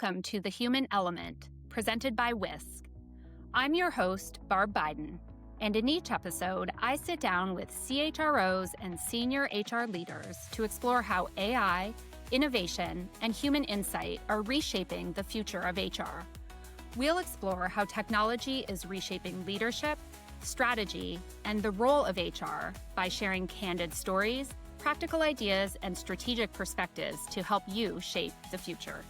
Welcome to The Human Element, presented by Whisk. I'm your host, Barb Biden, and in each episode, I sit down with CHROs and senior HR leaders to explore how AI, innovation, and human insight are reshaping the future of HR. We'll explore how technology is reshaping leadership, strategy, and the role of HR by sharing candid stories, practical ideas, and strategic perspectives to help you shape the future.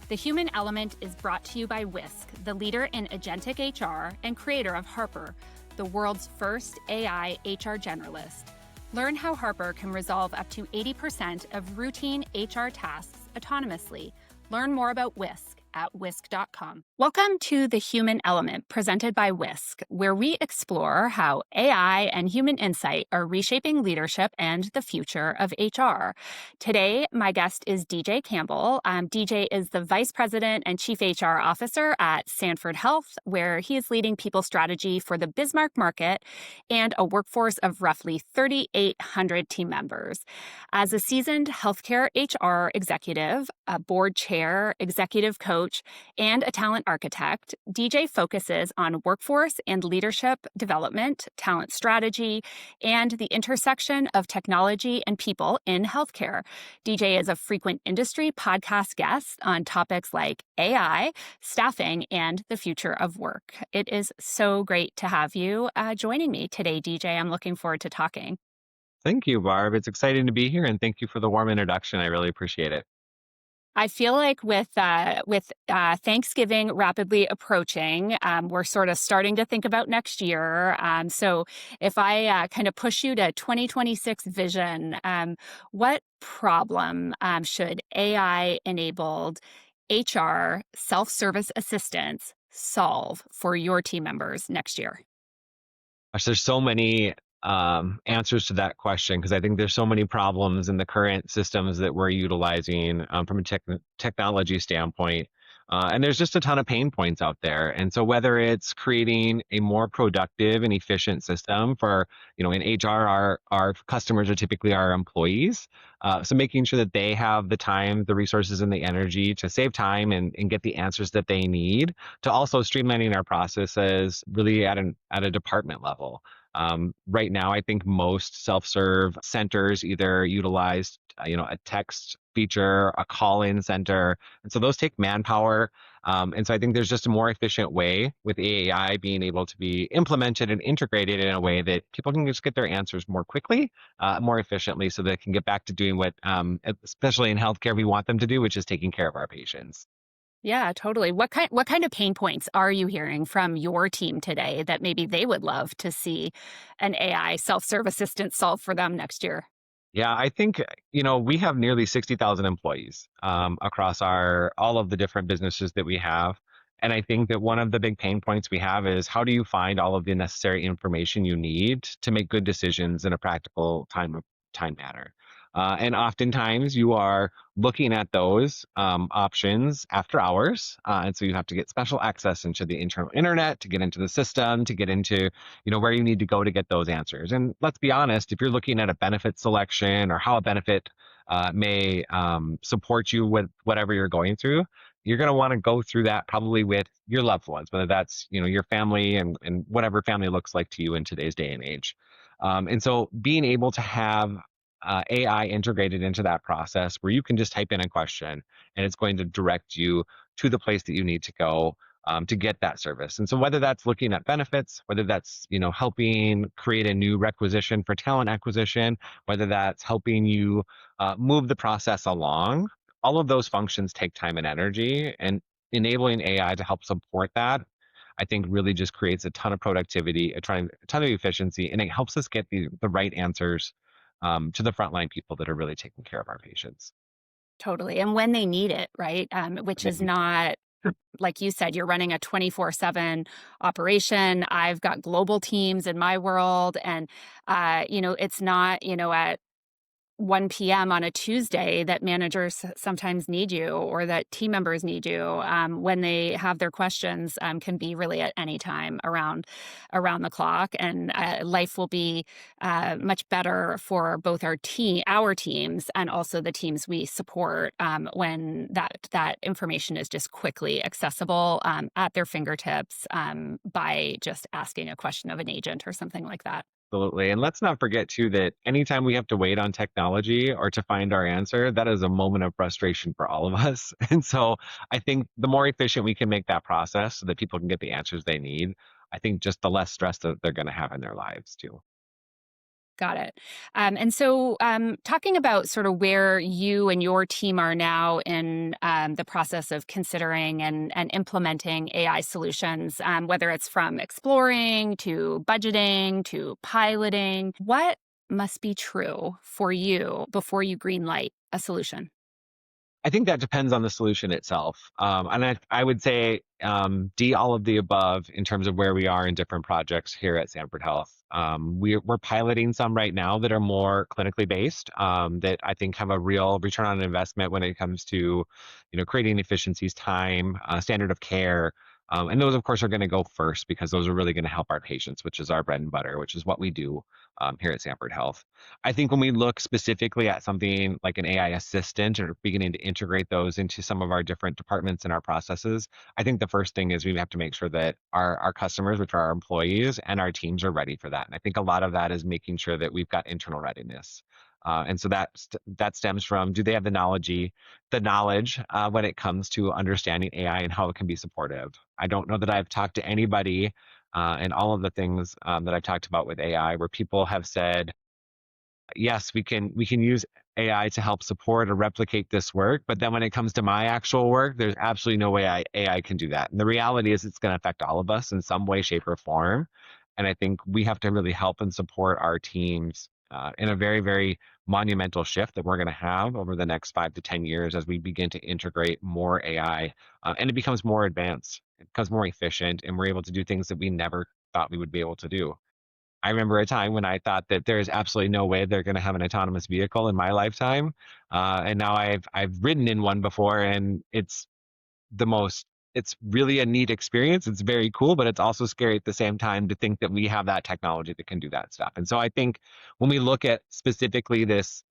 The Human Element is brought to you by Whisk, the leader in agentic HR and creator of Harper, the world's first AI HR generalist. Learn how Harper can resolve up to 80% of routine HR tasks autonomously. Learn more about Whisk at whisk.com. Welcome to The Human Element, presented by Whisk, where we explore how AI and human insight are reshaping leadership and the future of HR. Today, my guest is DJ Campbell. DJ is the Vice President and Chief HR Officer at Sanford Health, where he is leading people strategy for the Bismarck market and a workforce of roughly 3,800 team members. As a seasoned healthcare HR executive, a board chair, executive coach, and a talent architect, DJ focuses on workforce and leadership development, talent strategy, and the intersection of technology and people in healthcare. DJ is a frequent industry podcast guest on topics like AI, staffing, and the future of work. It is so great to have you joining me today, DJ. I'm looking forward to talking. Thank you, Barb. It's exciting to be here, and thank you for the warm introduction. I really appreciate it. I feel like with Thanksgiving rapidly approaching, we're sort of starting to think about next year. So if I kind of push you to 2026 vision, what problem should AI-enabled HR self-service assistants solve for your team members next year? Gosh, there's so many answers to that question because I think there's so many problems in the current systems that we're utilizing from a technology standpoint. And there's just a ton of pain points out there. And so whether it's creating a more productive and efficient system for, in HR, our customers are typically our employees. So making sure that they have the time, the resources, and the energy to save time and get the answers that they need, to also streamlining our processes really at a department level. Right now, I think most self-serve centers either utilize, a text feature, a call-in center. And so those take manpower. And so I think there's just a more efficient way with AI being able to be implemented and integrated in a way that people can just get their answers more quickly, more efficiently, so they can get back to doing what, especially in healthcare, we want them to do, which is taking care of our patients. Yeah, totally. What kind of pain points are you hearing from your team today that maybe they would love to see an AI self-serve assistant solve for them next year? Yeah, I think, we have nearly 60,000 employees across all of the different businesses that we have. And I think that one of the big pain points we have is, how do you find all of the necessary information you need to make good decisions in a practical time manner? And oftentimes you are looking at those options after hours. And so you have to get special access into the internal internet to get into the system, to get into, where you need to go to get those answers. And let's be honest, if you're looking at a benefit selection or how a benefit may support you with whatever you're going through, you're going to want to go through that probably with your loved ones, whether that's, your family and whatever family looks like to you in today's day and age. And so being able to have AI integrated into that process where you can just type in a question and it's going to direct you to the place that you need to go to get that service. And so whether that's looking at benefits, whether that's, helping create a new requisition for talent acquisition, whether that's helping you move the process along, all of those functions take time and energy, and enabling AI to help support that, I think, really just creates a ton of productivity, a ton of efficiency, and it helps us get the right answers to the frontline people that are really taking care of our patients. Totally. And when they need it, right? Which is not, like you said, you're running a 24/7 operation. I've got global teams in my world. And, it's not, at 1 p.m. on a Tuesday that managers sometimes need you or that team members need you when they have their questions can be really at any time around the clock. And life will be much better for both our teams and also the teams we support when that information is just quickly accessible at their fingertips by just asking a question of an agent or something like that. Absolutely. And let's not forget too that anytime we have to wait on technology or to find our answer, that is a moment of frustration for all of us. And so I think the more efficient we can make that process so that people can get the answers they need, I think just the less stress that they're going to have in their lives too. Got it. And so, talking about sort of where you and your team are now in the process of considering and implementing AI solutions, whether it's from exploring to budgeting to piloting, what must be true for you before you greenlight a solution? I think that depends on the solution itself. And I would say D, all of the above in terms of where we are in different projects here at Sanford Health. We're piloting some right now that are more clinically based, that I think have a real return on investment when it comes to, creating efficiencies, time, standard of care. And those, of course, are going to go first because those are really going to help our patients, which is our bread and butter, which is what we do here at Sanford Health. I think when we look specifically at something like an AI assistant or beginning to integrate those into some of our different departments and our processes, I think the first thing is we have to make sure that our customers, which are our employees, and our teams are ready for that. And I think a lot of that is making sure that we've got internal readiness. And so that stems from, do they have the knowledge when it comes to understanding AI and how it can be supportive? I don't know that I've talked to anybody and all of the things that I've talked about with AI where people have said, yes, we can use AI to help support or replicate this work, but then when it comes to my actual work, there's absolutely no way AI can do that. And the reality is it's going to affect all of us in some way, shape, or form. And I think we have to really help and support our teams in a very, very monumental shift that we're going to have over the next 5 to 10 years as we begin to integrate more AI and it becomes more advanced, it becomes more efficient, and we're able to do things that we never thought we would be able to do. I remember a time when I thought that there is absolutely no way they're going to have an autonomous vehicle in my lifetime, and now I've ridden in one before, and the most it's really a neat experience. It's very cool, but it's also scary at the same time to think that we have that technology that can do that stuff. And so I think when we look at specifically this,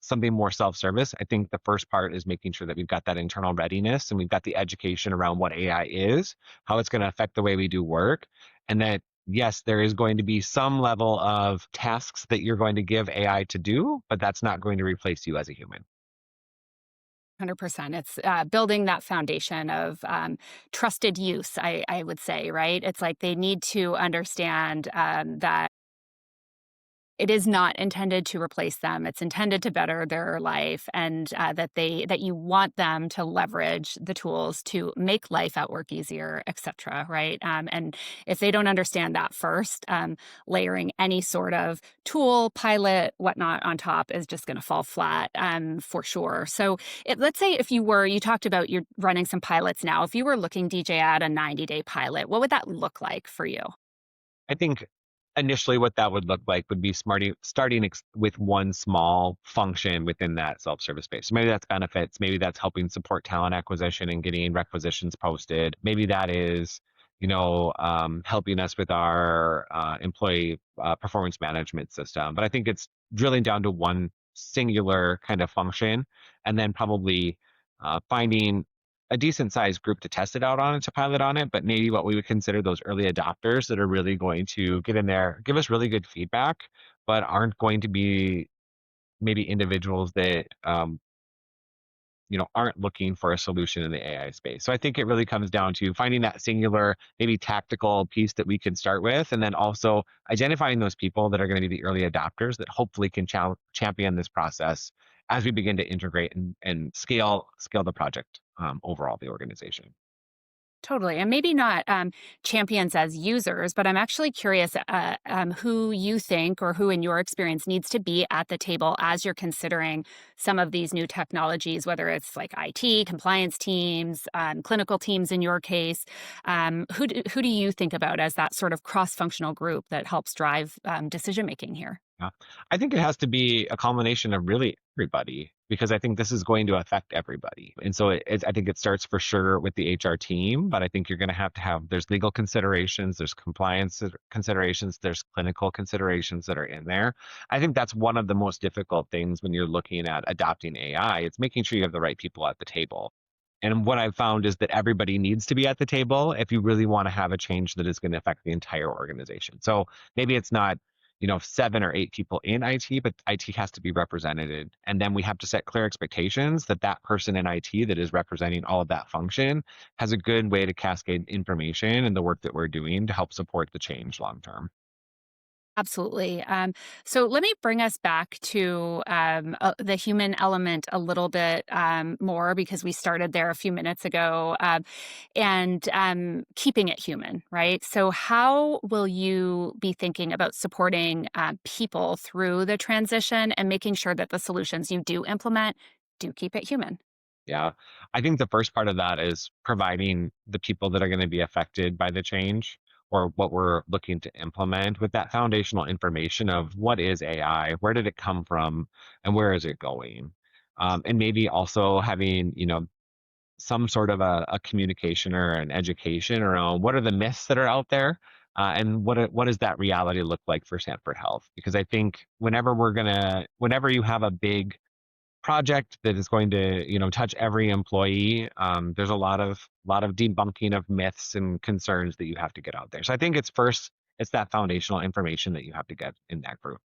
something more self-service, I think the first part is making sure that we've got that internal readiness and we've got the education around what AI is, how it's going to affect the way we do work, and that yes, there is going to be some level of tasks that you're going to give AI to do, but that's not going to replace you as a human. 100%. It's building that foundation of trusted use, I would say, right? It's like they need to understand that it is not intended to replace them. It's intended to better their life, and that you want them to leverage the tools to make life at work easier, et cetera, right? And if they don't understand that first, layering any sort of tool, pilot, whatnot on top is just going to fall flat for sure. So let's say if you talked about you're running some pilots now. If you were looking, DJ, at a 90-day pilot, what would that look like for you? I think initially what that would look like would be starting with one small function within that self-service space. So maybe that's benefits, maybe that's helping support talent acquisition and getting requisitions posted. Maybe that is, helping us with our employee performance management system. But I think it's drilling down to one singular kind of function and then probably finding a decent sized group to test it out on and to pilot on it, but maybe what we would consider those early adopters that are really going to get in there, give us really good feedback, but aren't going to be maybe individuals that aren't looking for a solution in the AI space. So I think it really comes down to finding that singular, maybe tactical piece that we can start with, and then also identifying those people that are going to be the early adopters that hopefully can champion this process as we begin to integrate and scale the project overall, the organization. Totally. And maybe not champions as users, but I'm actually curious who you think or who in your experience needs to be at the table as you're considering some of these new technologies, whether it's like IT, compliance teams, clinical teams in your case. Who do you think about as that sort of cross functional group that helps drive decision making here? Yeah. I think it has to be a combination of really everybody because I think this is going to affect everybody. And so I think it starts for sure with the HR team, but I think you're going to have, there's legal considerations, there's compliance considerations, there's clinical considerations that are in there. I think that's one of the most difficult things when you're looking at adopting AI. It's making sure you have the right people at the table. And what I've found is that everybody needs to be at the table if you really want to have a change that is going to affect the entire organization. So maybe it's not 7 or 8 people in IT, but IT has to be represented. And then we have to set clear expectations that that person in IT that is representing all of that function has a good way to cascade information and the work that we're doing to help support the change long term. Absolutely. So let me bring us back to the human element a little bit more because we started there a few minutes ago and keeping it human, right? So, how will you be thinking about supporting people through the transition and making sure that the solutions you do implement do keep it human? Yeah. I think the first part of that is providing the people that are going to be affected by the change or what we're looking to implement with that foundational information of what is AI, where did it come from, and where is it going? And maybe also having, some sort of a communication or an education around what are the myths that are out there, and what does that reality look like for Sanford Health? Because I think whenever you have a big project that is going to touch every employee, there's a lot of debunking of myths and concerns that you have to get out there. So I think it's that foundational information that you have to get in that group.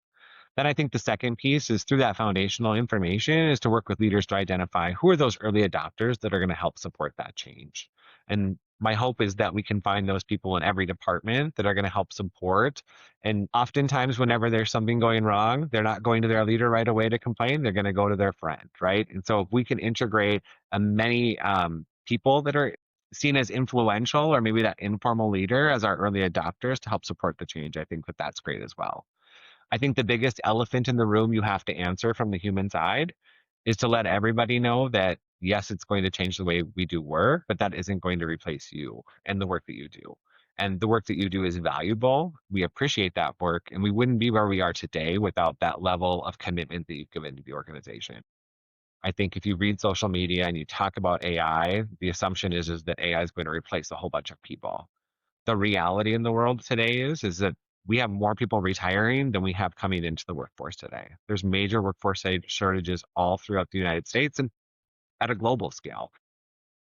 Then I think the second piece is through that foundational information is to work with leaders to identify who are those early adopters that are going to help support that change. And my hope is that we can find those people in every department that are going to help support. And oftentimes, whenever there's something going wrong, they're not going to their leader right away to complain. They're going to go to their friend, right? And so if we can integrate many people that are seen as influential or maybe that informal leader as our early adopters to help support the change, I think that that's great as well. I think the biggest elephant in the room you have to answer from the human side is to let everybody know that yes, it's going to change the way we do work, but that isn't going to replace you and the work that you do. And the work that you do is valuable. We appreciate that work, and we wouldn't be where we are today without that level of commitment that you've given to the organization. I think if you read social media and you talk about AI, the assumption is that AI is going to replace a whole bunch of people. The reality in the world today is that we have more people retiring than we have coming into the workforce today. There's major workforce shortages all throughout the United States and at a global scale.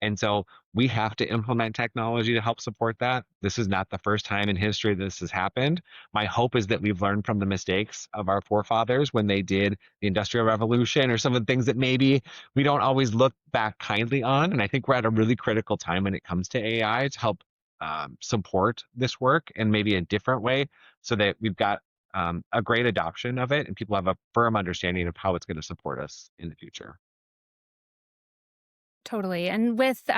And so we have to implement technology to help support that. This is not the first time in history this has happened. My hope is that we've learned from the mistakes of our forefathers when they did the Industrial Revolution or some of the things that maybe we don't always look back kindly on. And I think we're at a really critical time when it comes to AI to help support this work in maybe a different way so that we've got a great adoption of it and people have a firm understanding of how it's going to support us in the future. Totally. And with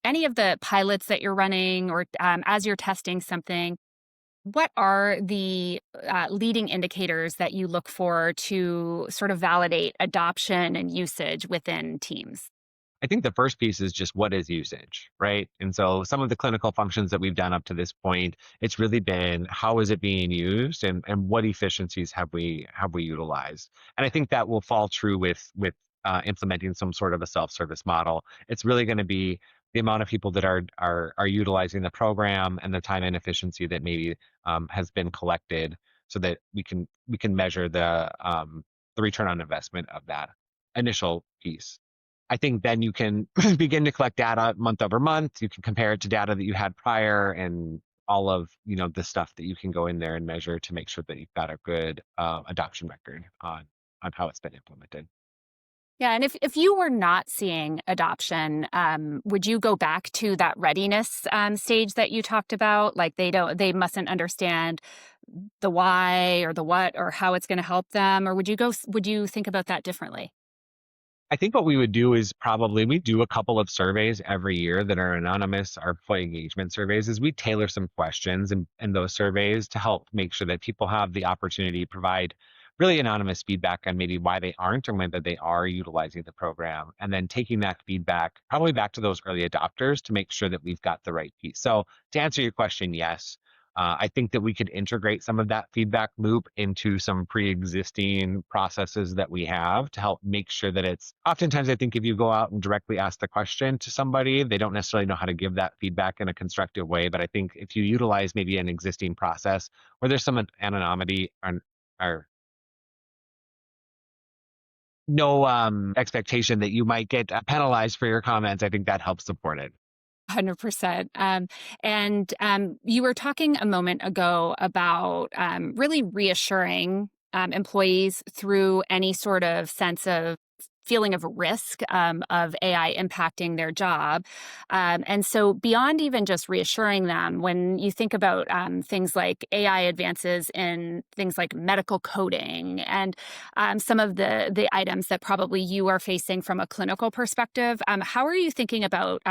any of the pilots that you're running or as you're testing something, what are the leading indicators that you look for to sort of validate adoption and usage within teams? I think the first piece is just what is usage, right? And so some of the clinical functions that we've done up to this point, it's really been how is it being used and what efficiencies have we utilized? And I think that will fall true with implementing some sort of a self-service model. It's really going to be the amount of people that are utilizing the program and the time and efficiency that maybe has been collected, so that we can measure the return on investment of that initial piece. I think then you can begin to collect data month over month. You can compare it to data that you had prior and all of the stuff that you can go in there and measure to make sure that you've got a good adoption record on how it's been implemented. Yeah, and if you were not seeing adoption, would you go back to that readiness stage that you talked about? Like they mustn't understand the why or the what or how it's going to help them, or would you think about that differently? I think what we would do is probably we do a couple of surveys every year that are anonymous, our employee engagement surveys, is we tailor some questions in those surveys to help make sure that people have the opportunity to provide really anonymous feedback on maybe why they aren't or whether they are utilizing the program. And then taking that feedback probably back to those early adopters to make sure that we've got the right piece. So to answer your question, yes. I think that we could integrate some of that feedback loop into some pre-existing processes that we have to help make sure that it's oftentimes I think if you go out and directly ask the question to somebody, they don't necessarily know how to give that feedback in a constructive way. But I think if you utilize maybe an existing process where there's some anonymity or no expectation that you might get penalized for your comments, I think that helps support it. 100%. And you were talking a moment ago about really reassuring employees through any sort of sense of feeling of risk of AI impacting their job. And so, beyond even just reassuring them, when you think about things like AI advances in things like medical coding and some of the items that probably you are facing from a clinical perspective, how are you thinking about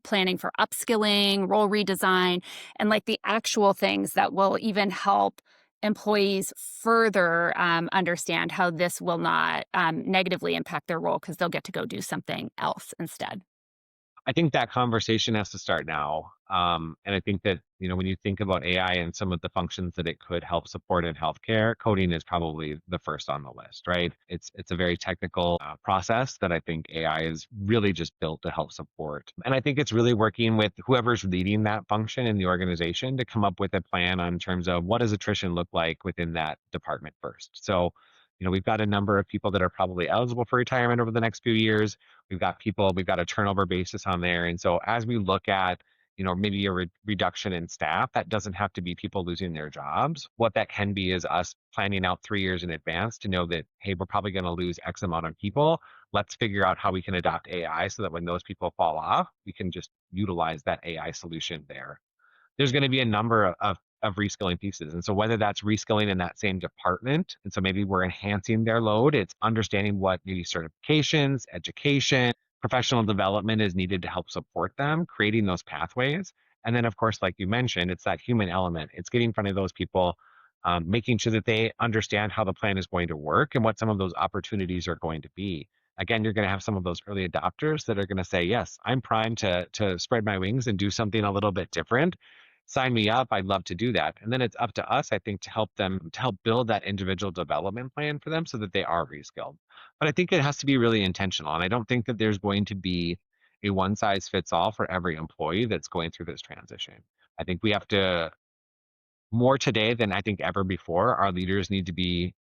planning for upskilling, role redesign, and like the actual things that will even help employees further understand how this will not negatively impact their role because they'll get to go do something else instead? I think that conversation has to start now. And I think that, when you think about AI and some of the functions that it could help support in healthcare, coding is probably the first on the list, right? It's a very technical process that I think AI is really just built to help support. And I think it's really working with whoever's leading that function in the organization to come up with a plan on terms of what does attrition look like within that department first. So, we've got a number of people that are probably eligible for retirement over the next few years. We've got a turnover basis on there. And so as we look at, maybe a reduction in staff, that doesn't have to be people losing their jobs. What that can be is us planning out 3 years in advance to know that, hey, we're probably going to lose X amount of people. Let's figure out how we can adopt AI so that when those people fall off, we can just utilize that AI solution there. There's going to be a number of reskilling pieces. And so whether that's reskilling in that same department, and so maybe we're enhancing their load, it's understanding what maybe certifications, education, professional development is needed to help support them, creating those pathways. And then, of course, like you mentioned, it's that human element. It's getting in front of those people, making sure that they understand how the plan is going to work and what some of those opportunities are going to be. Again, you're going to have some of those early adopters that are going to say, yes, I'm primed to spread my wings and do something a little bit different. Sign me up. I'd love to do that. And then it's up to us, I think, to help them, to help build that individual development plan for them so that they are reskilled. But I think it has to be really intentional. And I don't think that there's going to be a one size fits all for every employee that's going through this transition. I think we have to, more today than I think ever before, our leaders need to be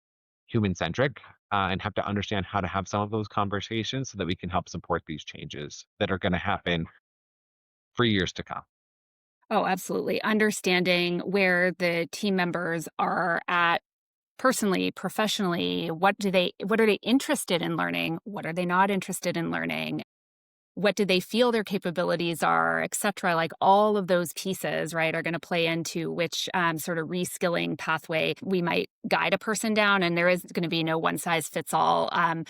human centric and have to understand how to have some of those conversations so that we can help support these changes that are going to happen for years to come. Oh, absolutely. Understanding where the team members are at personally, professionally, what are they interested in learning? What are they not interested in learning? What do they feel their capabilities are, et cetera? Like all of those pieces, right, are going to play into which sort of reskilling pathway we might guide a person down. And there is going to be no one size fits all. I'm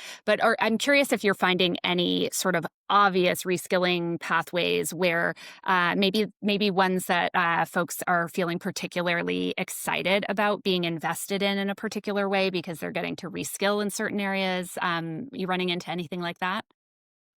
curious if you're finding any sort of obvious reskilling pathways where maybe ones that folks are feeling particularly excited about being invested in a particular way because they're getting to reskill in certain areas. You running into anything like that?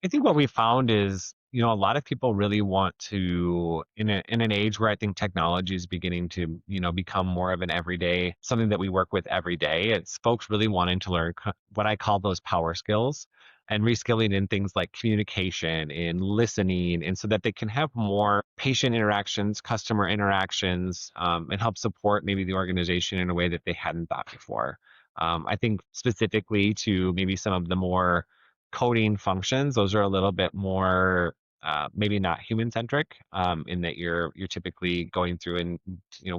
I think what we found is, a lot of people really want to, in an age where I think technology is beginning to, become more of an everyday, something that we work with every day. It's folks really wanting to learn what I call those power skills and reskilling in things like communication, in listening, and so that they can have more patient interactions, customer interactions, and help support maybe the organization in a way that they hadn't thought before. I think specifically to maybe some of the more coding functions, those are a little bit more maybe not human centric in that you're typically going through and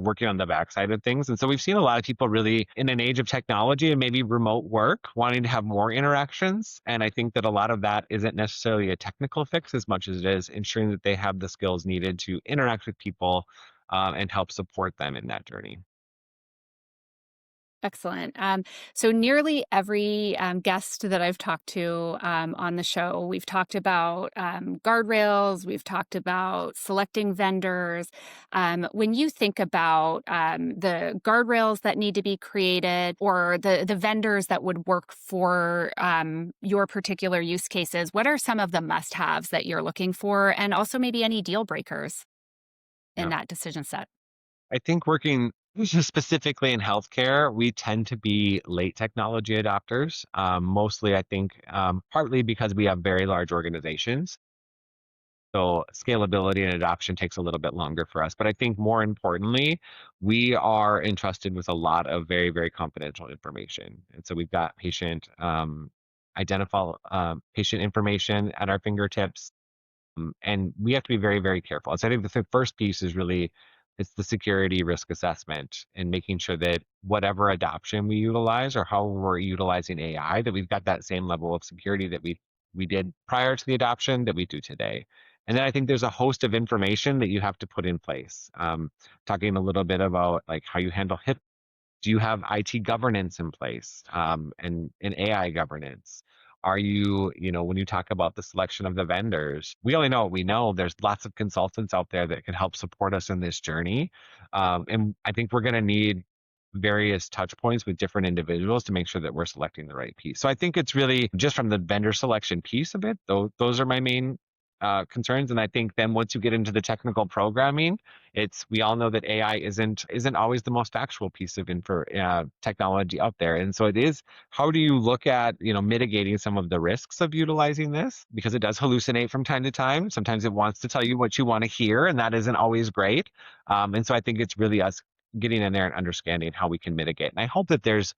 working on the backside of things. And so we've seen a lot of people really in an age of technology and maybe remote work wanting to have more interactions. And I think that a lot of that isn't necessarily a technical fix as much as it is ensuring that they have the skills needed to interact with people and help support them in that journey. Excellent. So nearly every guest that I've talked to on the show, we've talked about guardrails, we've talked about selecting vendors. When you think about the guardrails that need to be created or the vendors that would work for your particular use cases, what are some of the must-haves that you're looking for, and also maybe any deal breakers in Yeah. that decision set? I think working specifically in healthcare, we tend to be late technology adopters. Mostly, I think, partly because we have very large organizations. So scalability and adoption takes a little bit longer for us. But I think more importantly, we are entrusted with a lot of very, very confidential information. And so we've got patient information at our fingertips. And we have to be very, very careful. And so I think the first piece is really it's the security risk assessment and making sure that whatever adoption we utilize or how we're utilizing AI, that we've got that same level of security that we did prior to the adoption that we do today. And then I think there's a host of information that you have to put in place. Talking a little bit about like how you handle HIPAA. Do you have IT governance in place and AI governance? Are you, when you talk about the selection of the vendors, we only know what we know. There's lots of consultants out there that can help support us in this journey. And I think we're going to need various touch points with different individuals to make sure that we're selecting the right piece. So I think it's really just from the vendor selection piece of it, those are my main concerns. And I think then once you get into the technical programming, we all know that AI isn't always the most factual piece of technology out there. And so it is, how do you look at, mitigating some of the risks of utilizing this? Because it does hallucinate from time to time. Sometimes it wants to tell you what you want to hear, and that isn't always great. And so I think it's really us getting in there and understanding how we can mitigate. And I hope that there's,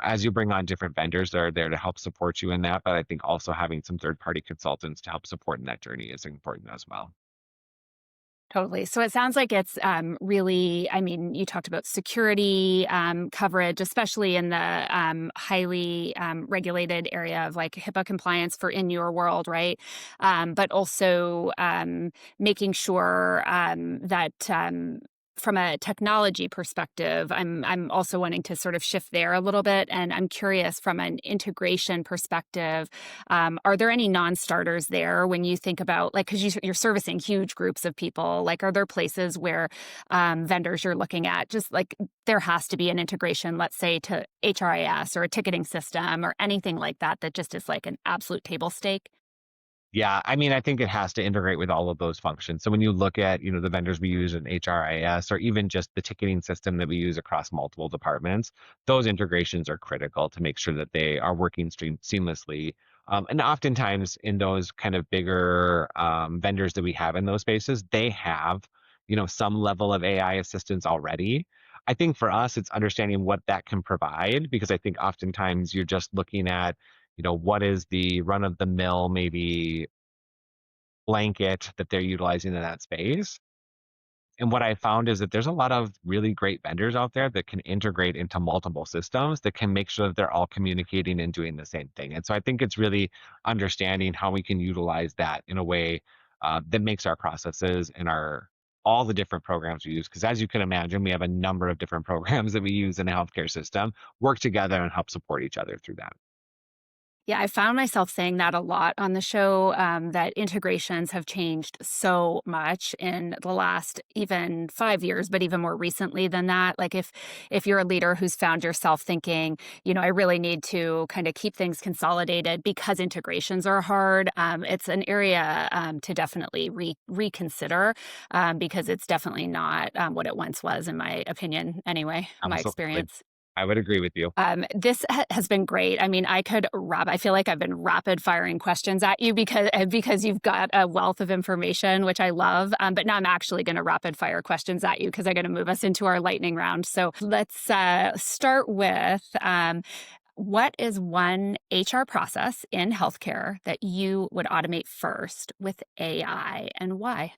as you bring on different vendors that are there to help support you in that, but I think also having some third-party consultants to help support in that journey is important as well. Totally. So it sounds like it's really, I mean, you talked about security coverage, especially in the highly regulated area of like HIPAA compliance for in your world, right? But also making sure that from a technology perspective, I'm also wanting to sort of shift there a little bit. And I'm curious from an integration perspective, are there any non-starters there when you think about, like, because you're servicing huge groups of people, like, are there places where vendors you're looking at, just like there has to be an integration, let's say to HRIS or a ticketing system or anything like that, that just is like an absolute table stake? Yeah, I mean, I think it has to integrate with all of those functions. So when you look at, the vendors we use in HRIS or even just the ticketing system that we use across multiple departments, those integrations are critical to make sure that they are working seamlessly. And oftentimes in those kind of bigger vendors that we have in those spaces, they have, some level of AI assistance already. I think for us, it's understanding what that can provide, because I think oftentimes you're just looking at what is the run of the mill, maybe blanket that they're utilizing in that space. And what I found is that there's a lot of really great vendors out there that can integrate into multiple systems that can make sure that they're all communicating and doing the same thing. And so I think it's really understanding how we can utilize that in a way that makes our processes and all the different programs we use. Because as you can imagine, we have a number of different programs that we use in a healthcare system work together and help support each other through that. Yeah, I found myself saying that a lot on the show, that integrations have changed so much in the last even 5 years, but even more recently than that. Like if you're a leader who's found yourself thinking, I really need to kind of keep things consolidated because integrations are hard, it's an area to definitely reconsider, because it's definitely not what it once was, in my opinion, anyway, my Absolutely. experience. I would agree with you. This has been great. I mean, I feel like I've been rapid firing questions at you because you've got a wealth of information, which I love. But now I'm actually going to rapid fire questions at you because I'm going to move us into our lightning round. So let's start with what is one HR process in healthcare that you would automate first with AI, and why?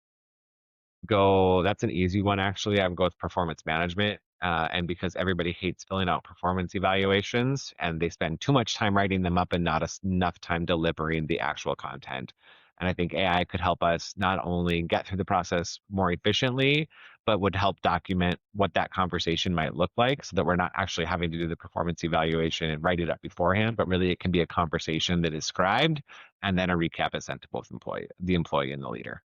That's an easy one, actually. I would go with performance management. And because everybody hates filling out performance evaluations and they spend too much time writing them up and not enough time delivering the actual content. And I think AI could help us not only get through the process more efficiently, but would help document what that conversation might look like so that we're not actually having to do the performance evaluation and write it up beforehand, but really it can be a conversation that is scribed and then a recap is sent to both the employee and the leader.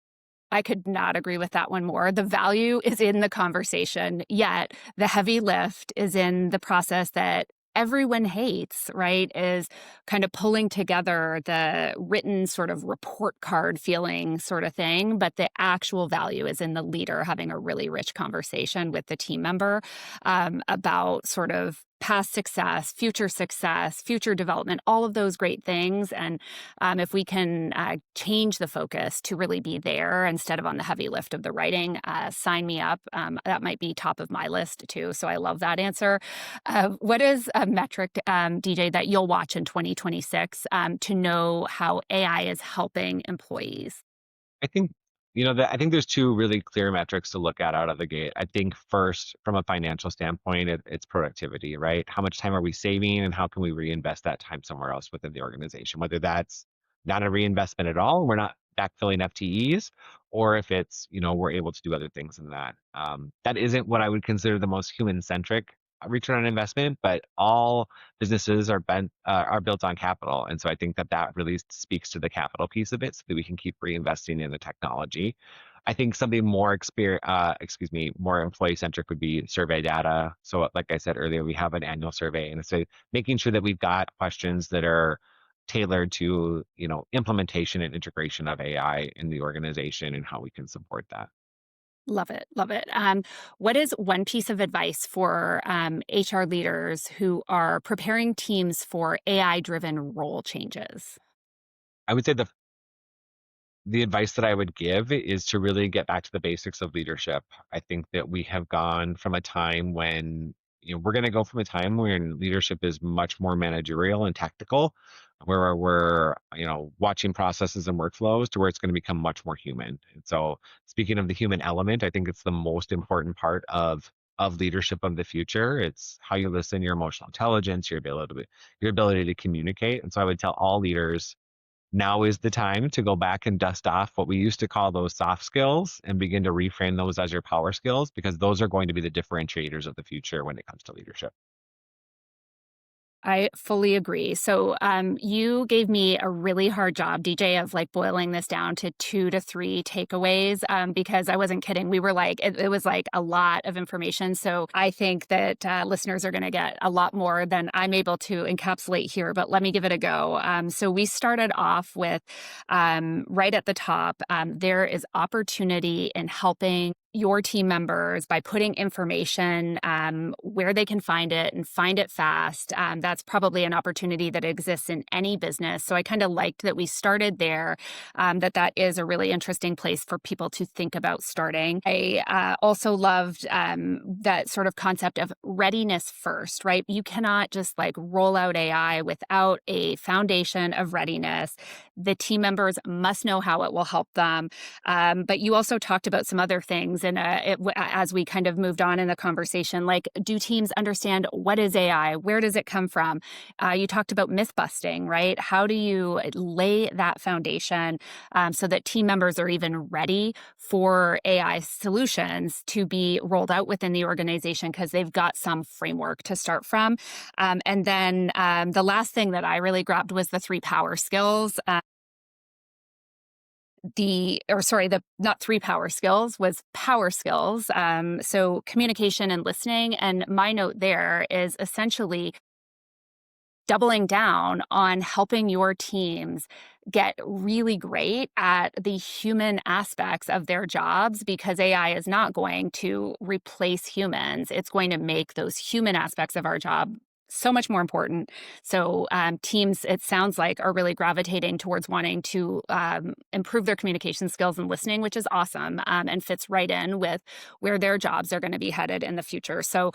I could not agree with that one more. The value is in the conversation, yet the heavy lift is in the process that everyone hates, right? Is kind of pulling together the written sort of report card feeling sort of thing. But the actual value is in the leader having a really rich conversation with the team member about sort of past success, future development, all of those great things. And if we can change the focus to really be there instead of on the heavy lift of the writing, sign me up. That might be top of my list too. So I love that answer. What is a metric, DJ, that you'll watch in 2026 to know how AI is helping employees? I think, I think there's two really clear metrics to look at out of the gate. I think first, from a financial standpoint, it's productivity, right? How much time are we saving and how can we reinvest that time somewhere else within the organization? Whether that's not a reinvestment at all, we're not backfilling FTEs, or if it's, we're able to do other things than that. That isn't what I would consider the most human-centric return on investment, but all businesses are built on capital, and so I think that really speaks to the capital piece of it, so that we can keep reinvesting in the technology. I think something more employee centric would be survey data. So, like I said earlier, we have an annual survey, and so making sure that we've got questions that are tailored to implementation and integration of AI in the organization and how we can support that. Love it. Love it. What is one piece of advice for HR leaders who are preparing teams for AI driven role changes? I would say the advice that I would give is to really get back to the basics of leadership. I think that we have gone from a time when, we're going to go from a time when leadership is much more managerial and tactical, where we're, watching processes and workflows, to where it's going to become much more human. And so, speaking of the human element, I think it's the most important part of leadership of the future. It's how you listen, your emotional intelligence, your ability to communicate. And so I would tell all leaders, now is the time to go back and dust off what we used to call those soft skills and begin to reframe those as your power skills, because those are going to be the differentiators of the future when it comes to leadership. I fully agree. So, you gave me a really hard job, DJ, of like boiling this down to 2 to 3 takeaways, because I wasn't kidding. We were like, it was like a lot of information. So I think that listeners are going to get a lot more than I'm able to encapsulate here, but let me give it a go. So we started off with right at the top, there is opportunity in helping your team members by putting information where they can find it and find it fast. That's probably an opportunity that exists in any business. So I kind of liked that we started there, that is a really interesting place for people to think about starting. I also loved that sort of concept of readiness first, right? You cannot just like roll out AI without a foundation of readiness. The team members must know how it will help them. But you also talked about some other things. And as we kind of moved on in the conversation, like, do teams understand what is AI? Where does it come from? You talked about myth busting, right? How do you lay that foundation so that team members are even ready for AI solutions to be rolled out within the organization because they've got some framework to start from? And then the last thing that I really grabbed was the 3 power skills. The not 3 power skills, was power skills. So communication and listening. And my note there is essentially doubling down on helping your teams get really great at the human aspects of their jobs, because AI is not going to replace humans. It's going to make those human aspects of our job so much more important. So teams, it sounds like, are really gravitating towards wanting to improve their communication skills and listening, which is awesome, and fits right in with where their jobs are going to be headed in the future. So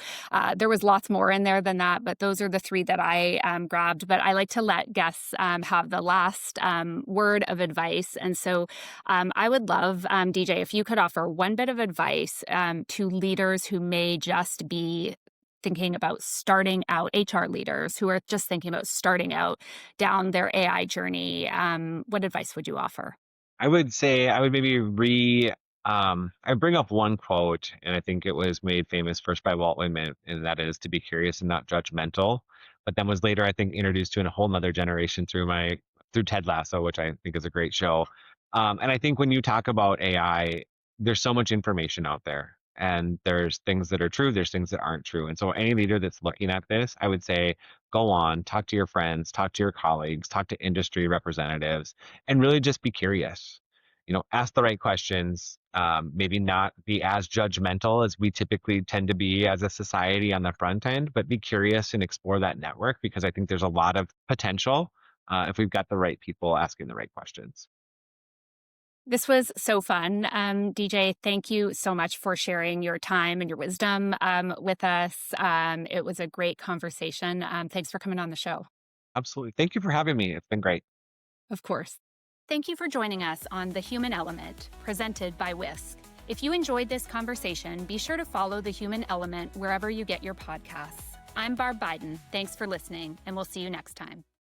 there was lots more in there than that, but those are the 3 that I grabbed. But I like to let guests have the last word of advice. And so I would love, DJ, if you could offer one bit of advice to leaders who may just be thinking about starting out, HR leaders who are just thinking about starting out down their AI journey. What advice would you offer? I would say I would maybe I bring up one quote, and I think it was made famous first by Walt Whitman, and that is to be curious and not judgmental. But then was later, I think, introduced to in a whole nother generation through Ted Lasso, which I think is a great show. And I think when you talk about AI, there's so much information out there, and there's things that are true, there's things that aren't true. And so any leader that's looking at this, I would say, go on, talk to your friends, talk to your colleagues, talk to industry representatives, and really just be curious. Ask the right questions, maybe not be as judgmental as we typically tend to be as a society on the front end, but be curious and explore that network because I think there's a lot of potential if we've got the right people asking the right questions. This was so fun. DJ, thank you so much for sharing your time and your wisdom with us. It was a great conversation. Thanks for coming on the show. Absolutely. Thank you for having me. It's been great. Of course. Thank you for joining us on The Human Element, presented by Whisk. If you enjoyed this conversation, be sure to follow The Human Element wherever you get your podcasts. I'm Barb Biden. Thanks for listening, and we'll see you next time.